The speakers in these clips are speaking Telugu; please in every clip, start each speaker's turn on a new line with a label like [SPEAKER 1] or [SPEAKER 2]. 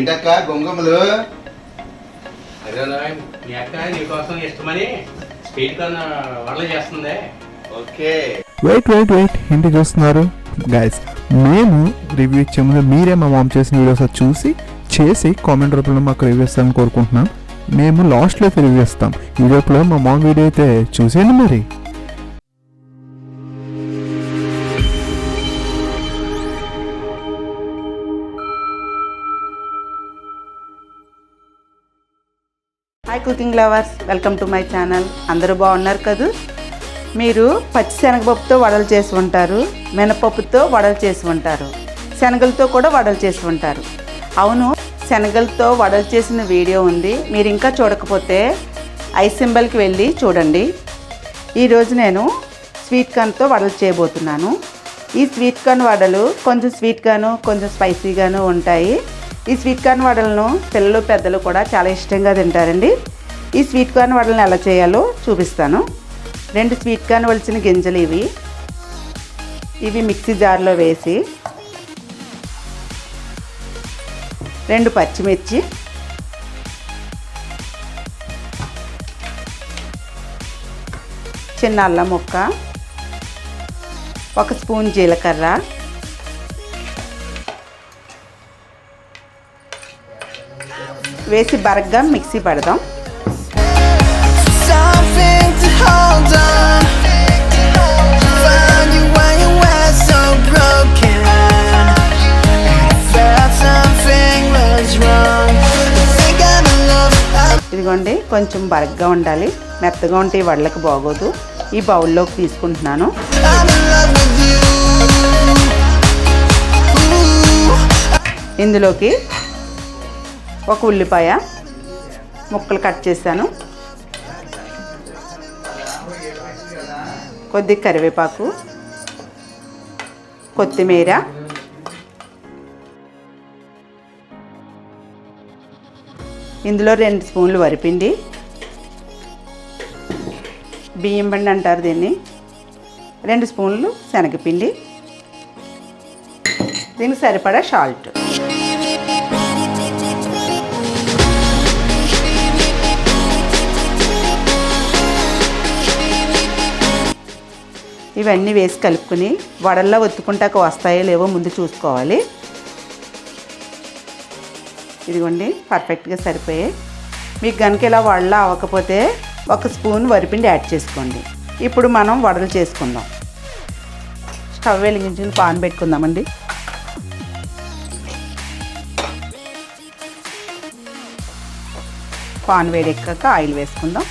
[SPEAKER 1] ఏంటక్క గొంగమ్మలు?
[SPEAKER 2] అదే మీ అక్క నీకోసం ఇష్టమని స్వీట్ కార్న్ వడలు చేస్తుంది. ఓకే
[SPEAKER 3] వెయిట్ ఏంటి చూస్తున్నారు గైస్? మేము రివ్యూ ఇచ్చే ముందు మీరే మా మామ్ చేసిన వీడియోస్ చేసి కామెంట్ రూపంలో మాకు రివ్యూ ఇస్తామని కోరుకుంటున్నాం. మేము లాస్ట్లో అయితే రివ్యూ ఇస్తాం. ఈ లోపల మా మామ్ వీడియో అయితే చూసేయండి మరి.
[SPEAKER 4] Hi cooking lovers, welcome to my channel. అందరూ బాగున్నారు కదా? మీరు పచ్చి శనగపప్పుతో వడలు చేసి ఉంటారు, మినపప్పుతో వడలు చేసి ఉంటారు, శనగలతో కూడా వడలు చేసి ఉంటారు. అవును, శనగలతో వడలు చేసిన వీడియో ఉంది. మీరు ఇంకా చూడకపోతే ఐ సింబల్కి వెళ్ళి చూడండి. ఈరోజు నేను స్వీట్ కార్న్తో వడలు చేయబోతున్నాను. ఈ స్వీట్ కార్న్ వడలు కొంచెం స్వీట్గాను కొంచెం స్పైసీగాను ఉంటాయి. ఈ స్వీట్ కార్న్ వడలను పిల్లలు పెద్దలు కూడా చాలా ఇష్టంగా తింటారండి. ఈ స్వీట్ కార్న్ వడలను ఎలా చేయాలో చూపిస్తాను. 2 స్వీట్ కార్న్ వలిచిన గింజలు ఇవి మిక్సీ జార్లో వేసి 2 పచ్చిమిర్చి, చిన్న అల్లం ముక్క, 1 స్పూన్ జీలకర్ర, వేసి బరగ్గా మిక్సీ పడదాం. ఇదిగోండి, కొంచెం బరగ్గా ఉండాలి, మెత్తగా ఉంటే ఈ వడలకు బాగోదు. ఈ బౌల్లోకి తీసుకుంటున్నాను. ఇందులోకి 1 ఉల్లిపాయ ముక్కలు కట్ చేశాను, కొద్దిగా కరివేపాకు, కొత్తిమీర, ఇందులో 2 స్పూన్లు వరిపిండి, బియ్యం పిండి అంటారు దీన్ని, 2 స్పూన్లు శనగపిండి, దీనికి సరిపడా సాల్ట్. ఇవన్నీ వేసి కలుపుకొని వడల్లో ఒత్తుకుంటాక వస్తాయో లేవో ముందు చూసుకోవాలి. ఇదిగోండి, పర్ఫెక్ట్గా సరిపోయాయి. మీకు కనుక ఇలా వడలా అవ్వకపోతే 1 స్పూన్ వరిపిండి యాడ్ చేసుకోండి. ఇప్పుడు మనం వడలు చేసుకుందాం. స్టవ్ వెలిగించి పాన్ పెట్టుకుందామండి. పాన్ వేడెక్కాక ఆయిల్ వేసుకుందాం.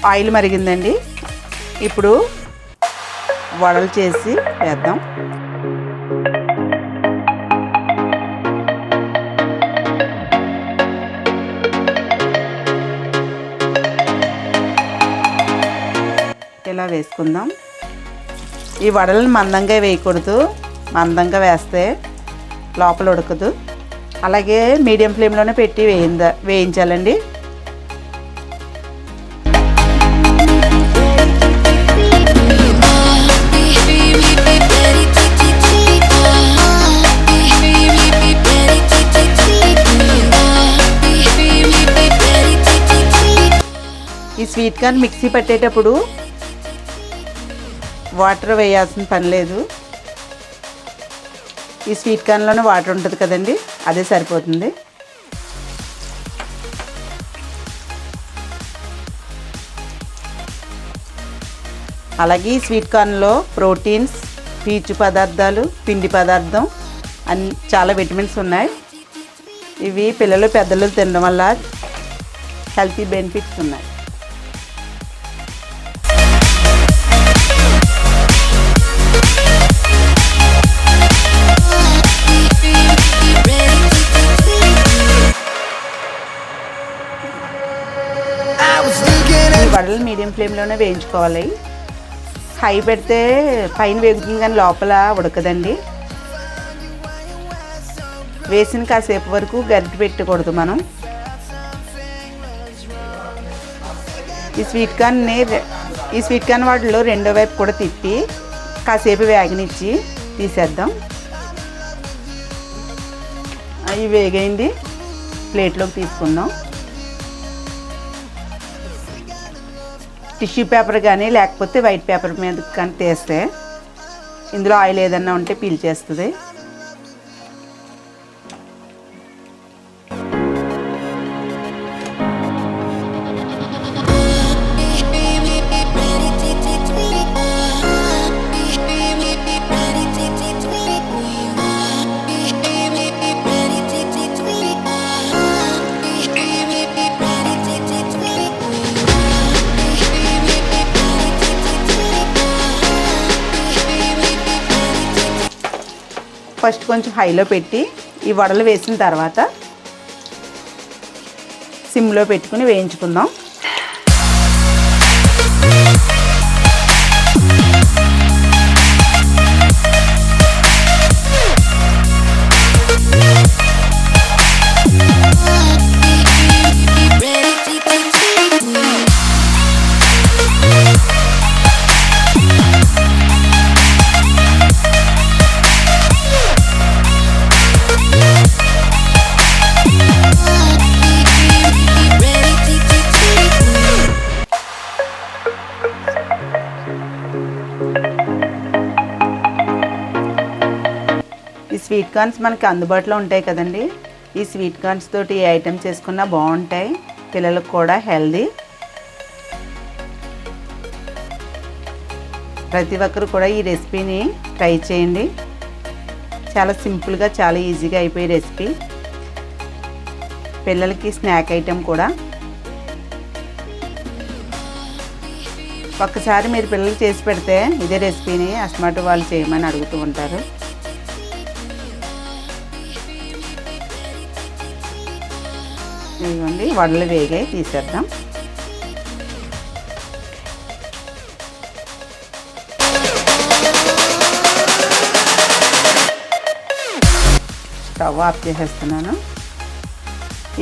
[SPEAKER 4] ఆయిల్ మరిగిందండి. ఇప్పుడు వడలు చేసి వేద్దాం. ఇలా వేసుకుందాం. ఈ వడలను మందంగా వేయకూడదు, మందంగా వేస్తే లోపల ఉడకదు. అలాగే మీడియం ఫ్లేమ్లోనే పెట్టి వేయించాలండి. ఈ స్వీట్ కార్న్ మిక్సీ పట్టేటప్పుడు వాటర్ వేయాల్సిన పని లేదు. ఈ స్వీట్ కార్న్లోనే వాటర్ ఉంటుంది కదండి, అదే సరిపోతుంది. అలాగే ఈ స్వీట్ కార్న్లో ప్రోటీన్స్, పీచు పదార్థాలు, పిండి పదార్థం చాలా విటమిన్స్ ఉన్నాయి. ఇవి పిల్లలు పెద్దలు తినడం వల్ల హెల్తీ బెనిఫిట్స్ ఉన్నాయి. వడలు మీడియం ఫ్లేమ్లోనే వేయించుకోవాలి. హై పెడితే పైన వేగుతుంది కానీ లోపల ఉడకదండి. వేసిన కాసేపు వరకు గరిటె పెట్టకూడదు మనం. ఈ స్వీట్ కార్న్ని ఈ స్వీట్ కార్న్ వాటిలో రెండో వైపు కూడా తిప్పి కాసేపు వేగనిచ్చి తీసేద్దాం. అవి వేగైంది, ప్లేట్లోకి తీసుకుందాం. టిష్యూ పేపర్ కానీ లేకపోతే వైట్ పేపర్ మీద కానీ తీస్తే ఇందులో ఆయిల్ ఏదన్నా ఉంటే పీల్చేస్తుంది. ఫస్ట్ కొంచెం హైలో పెట్టి ఈ వడలు వేసిన తర్వాత సిమ్లో పెట్టుకుని వేయించుకుందాం. ఈ స్వీట్ కార్న్స్ మనకి అందుబాటులో ఉంటాయి కదండి. ఈ స్వీట్ కార్న్స్ తోటి ఏ ఐటమ్ చేసుకున్నా బాగుంటాయి, పిల్లలకు కూడా హెల్దీ. ప్రతి ఒక్కరు కూడా ఈ రెసిపీని ట్రై చేయండి. చాలా సింపుల్గా చాలా ఈజీగా అయిపోయే రెసిపీ, పిల్లలకి స్నాక్ ఐటెం కూడా. ఒక్కసారి మీరు పిల్లలు చేసి పెడితే ఇదే రెసిపీని అస్మాటు వాళ్ళు చేయమని అడుగుతూ ఉంటారు. ఇదిగోండి వడలు వేగాయి, తీసేద్దాం. స్టవ్ ఆఫ్ చేసేస్తున్నాను.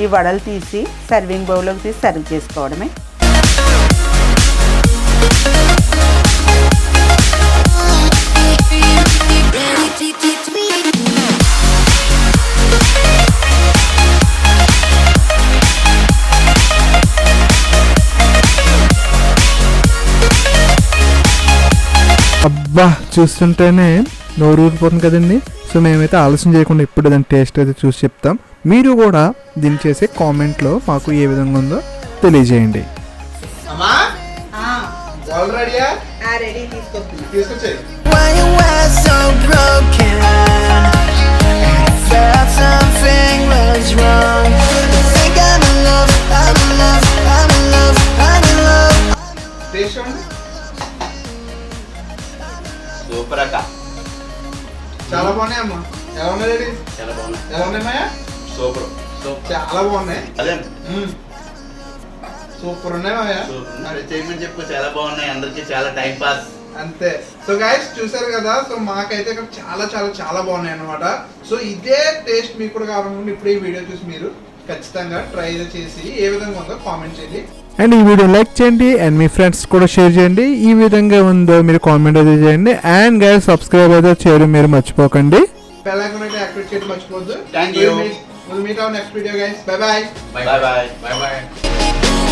[SPEAKER 4] ఈ వడలు తీసి సర్వింగ్ బౌల్లోకి తీసి సర్వ్ చేసుకోవడమే.
[SPEAKER 3] అబ్బా, చూస్తుంటేనే నోరు ఊరిపోతుంది కదండి. సో మేమైతే ఆలస్యం చేయకుండా ఇప్పుడు దాని టేస్ట్ అయితే చూసి చెప్తాం. మీరు కూడా దీన్ని చేసే కామెంట్లో మాకు ఏ విధంగా ఉందో తెలియజేయండి.
[SPEAKER 4] Ready తీసుకొస్తున్నా.
[SPEAKER 1] Why you were so broken? Felt something was wrong. Think I'm in love, I'm in love, I'm in love, I'm in love.
[SPEAKER 2] Super అక్క,
[SPEAKER 5] చాలా బాగున్నాయి అమ్మా. ఎలా ఉన్నాయి రెడీ?
[SPEAKER 2] చాలా బాగున్నాయి.
[SPEAKER 5] ఎలా ఉన్నాయి మాయా?
[SPEAKER 2] సూపర్
[SPEAKER 5] చాలా బాగున్నాయి.
[SPEAKER 2] అదే
[SPEAKER 5] సూపర్ ఉన్నాయి మాయా.
[SPEAKER 2] చేయమని చెప్పు, చాలా బాగున్నాయి. అందరికి చాలా టైం పాస్.
[SPEAKER 5] అంతే. సో గైస్ చూసారు కదా. సో మాకైతే ఇక్కడ చాలా చాలా చాలా బాగున్నాయి అన్నమాట. సో ఇదే టేస్ట్ మీకు కూడా కావాలనుకుంటే ఇప్పుడు ఈ వీడియో చూసి మీరు ఖచ్చితంగా ట్రై చేసి ఏ విధంగా ఉందో కామెంట్ చేయండి.
[SPEAKER 3] అండ్ ఈ వీడియో లైక్ చేయండి అండ్ మీ ఫ్రెండ్స్ కూడా షేర్ చేయండి. ఈ విధంగా ఉందో మీరు కామెంట్ అయితే చేయండి. అండ్ గైస్ సబ్స్క్రైబ్ అయితే చేయడం మీరు మర్చిపోకండి.
[SPEAKER 5] బెల్ ఐకాన్ అయితే యాక్టివేట్ చేయడం మర్చిపోవద్దు.
[SPEAKER 2] Thank you.
[SPEAKER 5] We'll meet our next video guys. Bye bye.
[SPEAKER 2] Bye bye. Bye bye.